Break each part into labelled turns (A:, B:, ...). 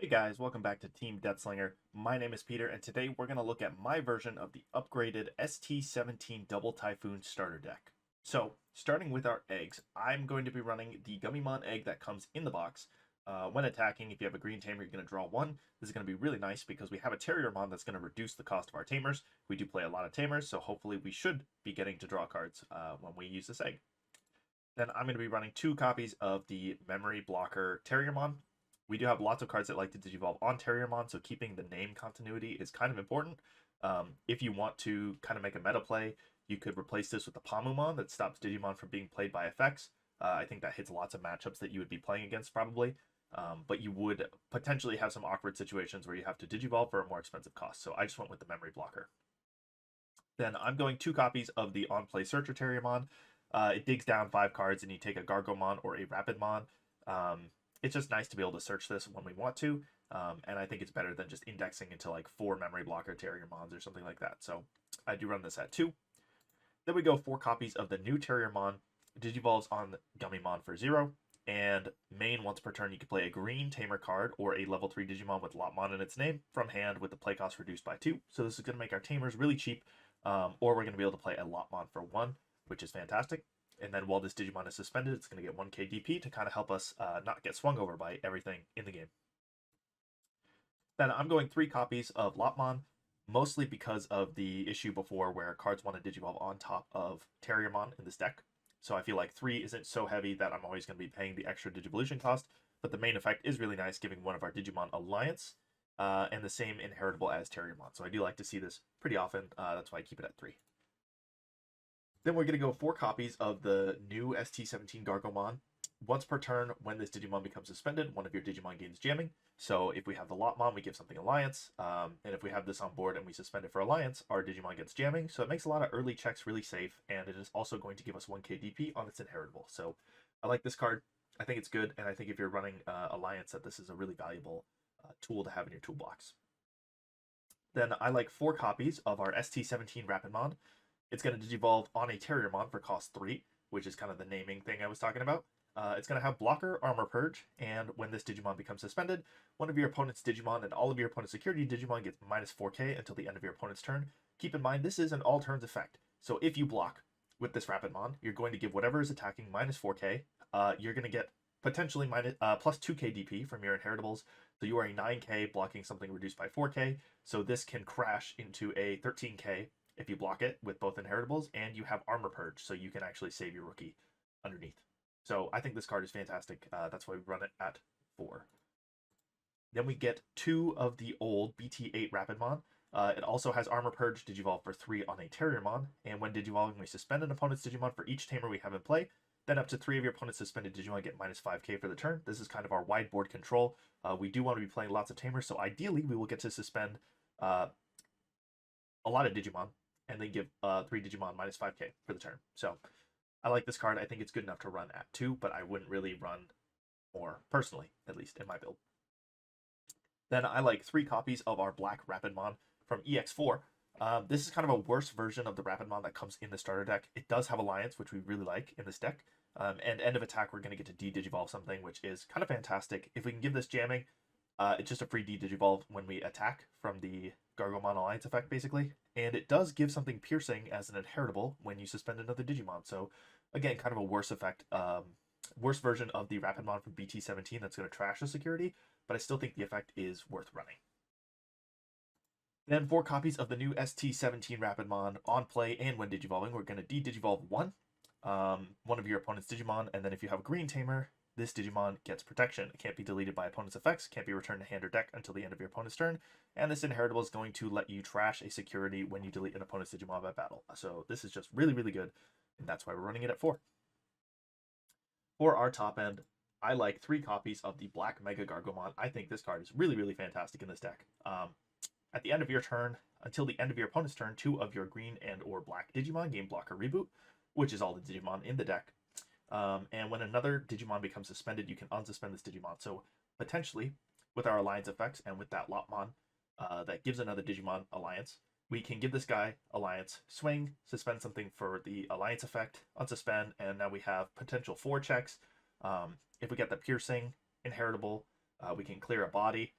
A: guys, welcome back to Team Death Slinger. My name is Peter, and today we're going to look at my version of the upgraded ST17 Double Typhoon starter deck. So, starting with our eggs, I'm going to be running the Gummymon egg that comes in the box. When attacking, if you have a green tamer, you're going to draw one. This is going to be really nice because we have a Terriermon that's going to reduce the cost of our tamers. We do play a lot of tamers, so hopefully we should be getting to draw cards when we use this egg. Then I'm going to be running 2 copies of the Memory Blocker Terriermon. We do have lots of cards that like to Digivolve on Terriermon, so keeping the name continuity is kind of important. If you want to kind of make a meta play, you could replace this with the Pamumon that stops Digimon from being played by effects. I think that hits lots of matchups that you would be playing against probably, but you would potentially have some awkward situations where you have to Digivolve for a more expensive cost, so I just went with the Memory Blocker. Then I'm going 2 copies of the On-Play Searcher Terriermon. It digs down 5 cards and you take a Gargomon or a Rapidmon. It's just nice to be able to search this when we want to, and I think it's better than just indexing into like 4 Memory Blocker Terriermons or something like that. So I do run this at 2. Then we go 4 copies of the new Terriermon. Digivolves on Gummymon for 0, and main once per turn you can play a green Tamer card or a level 3 Digimon with Lopmon in its name from hand with the play cost reduced by 2. So this is going to make our Tamers really cheap, or we're going to be able to play a Lopmon for 1, which is fantastic. And then while this Digimon is suspended, it's going to get 1k DP to kind of help us not get swung over by everything in the game. Then I'm going 3 copies of Lopmon, mostly because of the issue before where cards want to Digivolve on top of Terriermon in this deck. So I feel like 3 isn't so heavy that I'm always going to be paying the extra Digivolution cost, but the main effect is really nice, giving one of our Digimon Alliance, and the same inheritable as Terriermon. So I do like to see this pretty often, that's why I keep it at 3. Then we're going to go 4 copies of the new ST17 Gargomon. Once per turn, when this Digimon becomes suspended, one of your Digimon gains jamming. So if we have the Lopmon, we give something Alliance. And if we have this on board and we suspend it for Alliance, our Digimon gets jamming. So it makes a lot of early checks really safe, and it is also going to give us 1k DP on its inheritable. So I like this card. I think it's good, and I think if you're running Alliance, that this is a really valuable tool to have in your toolbox. Then I like 4 copies of our ST17 Rapidmon. It's going to Digivolve on a Terriermon for cost 3, which is kind of the naming thing I was talking about. It's going to have Blocker, Armor Purge, and when this Digimon becomes suspended, one of your opponent's Digimon and all of your opponent's security Digimon gets minus 4k until the end of your opponent's turn. Keep in mind, this is an all turns effect. So if you block with this Rapidmon, you're going to give whatever is attacking minus 4k. You're going to get potentially plus 2k DP from your inheritables. So you are a 9k blocking something reduced by 4k. So this can crash into a 13k if you block it with both inheritables, and you have Armor Purge, so you can actually save your rookie underneath. So I think this card is fantastic. That's why we run it at 4. Then we get 2 of the old BT8 Rapidmon. It also has Armor Purge Digivolve for 3 on a Terriermon, and when Digivolving, we suspend an opponent's Digimon for each Tamer we have in play. Then up to 3 of your opponent's suspended Digimon get minus 5k for the turn. This is kind of our wide board control. We do want to be playing lots of Tamers, so ideally we will get to suspend a lot of Digimon, and then give 3 Digimon minus 5k for the turn. So I like this card. I think it's good enough to run at 2, but I wouldn't really run more, personally, at least in my build. Then I like 3 copies of our BlackRapidmon from EX4. This is kind of a worse version of the Rapidmon that comes in the starter deck. It does have Alliance, which we really like in this deck. And end of attack, we're going to get to de-Digivolve something, which is kind of fantastic. If we can give this jamming, it's just a free de-Digivolve when we attack from the Gargomon Alliance effect, basically. And it does give something piercing as an inheritable when you suspend another Digimon. So, again, kind of a worse effect, worse version of the Rapidmon from BT17 that's going to trash the security, but I still think the effect is worth running. Then 4 copies of the new ST17 Rapidmon on play and when Digivolving. We're going to de-Digivolve 1, one of your opponent's Digimon, and then if you have a green Tamer, this Digimon gets protection. It can't be deleted by opponent's effects, can't be returned to hand or deck until the end of your opponent's turn, and this inheritable is going to let you trash a security when you delete an opponent's Digimon by battle. So this is just really, really good, and that's why we're running it at 4. For our top end, I like 3 copies of the BlackMegaGargomon. I think this card is really, really fantastic in this deck. At the end of your turn, until the end of your opponent's turn, 2 of your green and or black Digimon gain Blocker Reboot, which is all the Digimon in the deck. And when another Digimon becomes suspended, you can unsuspend this Digimon. So potentially, with our Alliance effects and with that Lopmon that gives another Digimon Alliance, we can give this guy Alliance, swing, suspend something for the Alliance effect, unsuspend, and now we have potential 4 checks. If we get the piercing, inheritable, we can clear a body.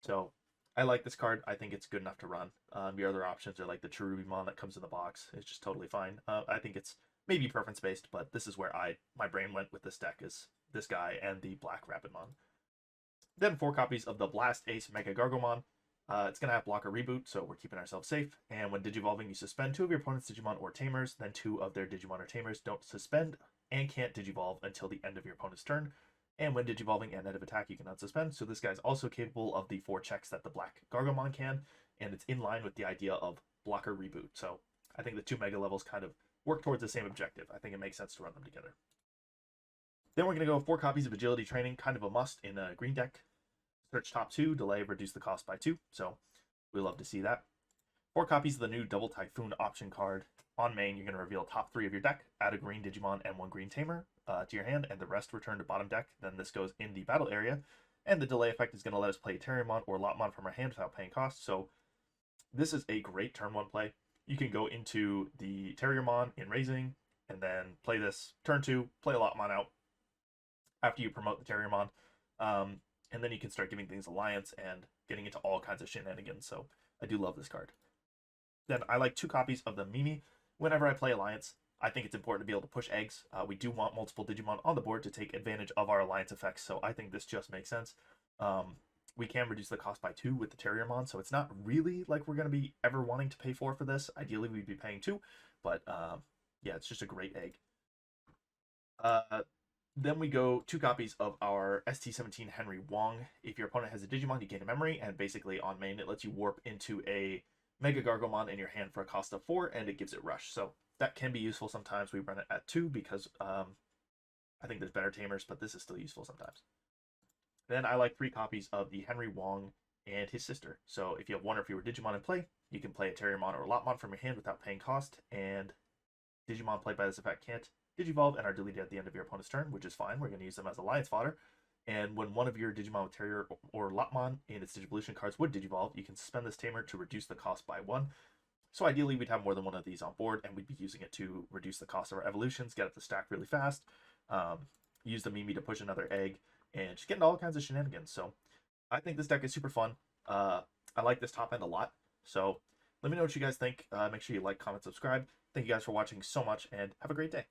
A: So I like this card. I think it's good enough to run. Your other options are like the Terriermon that comes in the box. It's just totally fine. I think it's maybe preference based, but this is where my brain went with this deck, is this guy and the BlackRapidmon. Then 4 copies of the Blast Ace MegaGargomon. It's going to have blocker reboot, so we're keeping ourselves safe. And when digivolving, you suspend 2 of your opponent's Digimon or Tamers, then 2 of their Digimon or Tamers don't suspend and can't digivolve until the end of your opponent's turn. And when digivolving and end of attack, you can unsuspend. So this guy's also capable of the 4 checks that the BlackGargomon can, and it's in line with the idea of blocker reboot. So I think the 2 mega levels kind of work towards the same objective. I think it makes sense to run them together. Then we're going to go 4 copies of Agility Training, kind of a must in a green deck. Search top 2, delay, reduce the cost by 2. So we love to see that. 4 copies of the new Double Typhoon option card. On main, you're going to reveal top 3 of your deck, add a green Digimon and 1 green Tamer to your hand, and the rest return to bottom deck. Then this goes in the battle area, and the delay effect is going to let us play Terriermon or Lopmon from our hand without paying cost. So this is a great turn 1 play. You can go into the Terriermon in raising, and then play this. Turn 2, play a Lopmon out after you promote the Terriermon. And then you can start giving things Alliance and getting into all kinds of shenanigans. So I do love this card. Then I like 2 copies of the Mimi. Whenever I play Alliance, I think it's important to be able to push eggs. We do want multiple Digimon on the board to take advantage of our Alliance effects, so I think this just makes sense. We can reduce the cost by 2 with the Terriermon, so it's not really like we're going to be ever wanting to pay 4 for this. Ideally, we'd be paying 2, but yeah, it's just a great egg. Then we go 2 copies of our ST17 Henry Wong. If your opponent has a Digimon, you gain a memory, and basically on main, it lets you warp into a MegaGargomon in your hand for a cost of 4, and it gives it Rush. So that can be useful sometimes. We run it at 2 because I think there's better Tamers, but this is still useful sometimes. Then I like 3 copies of the Henry Wong and his sister. So if you have 1 or fewer Digimon in play, you can play a Terriermon or a Lopmon from your hand without paying cost, and Digimon played by this effect can't digivolve and are deleted at the end of your opponent's turn, which is fine. We're going to use them as Alliance fodder. And when one of your Digimon with Terrier or Lopmon in its Digivolution cards would digivolve, you can suspend this Tamer to reduce the cost by 1. So ideally, we'd have more than 1 of these on board, and we'd be using it to reduce the cost of our evolutions, get up the stack really fast, use the Mimi to push another egg, and just get into all kinds of shenanigans. So I think this deck is super fun. I like this top end a lot. So let me know what you guys think. Make sure you like, comment, subscribe. Thank you guys for watching so much, and have a great day.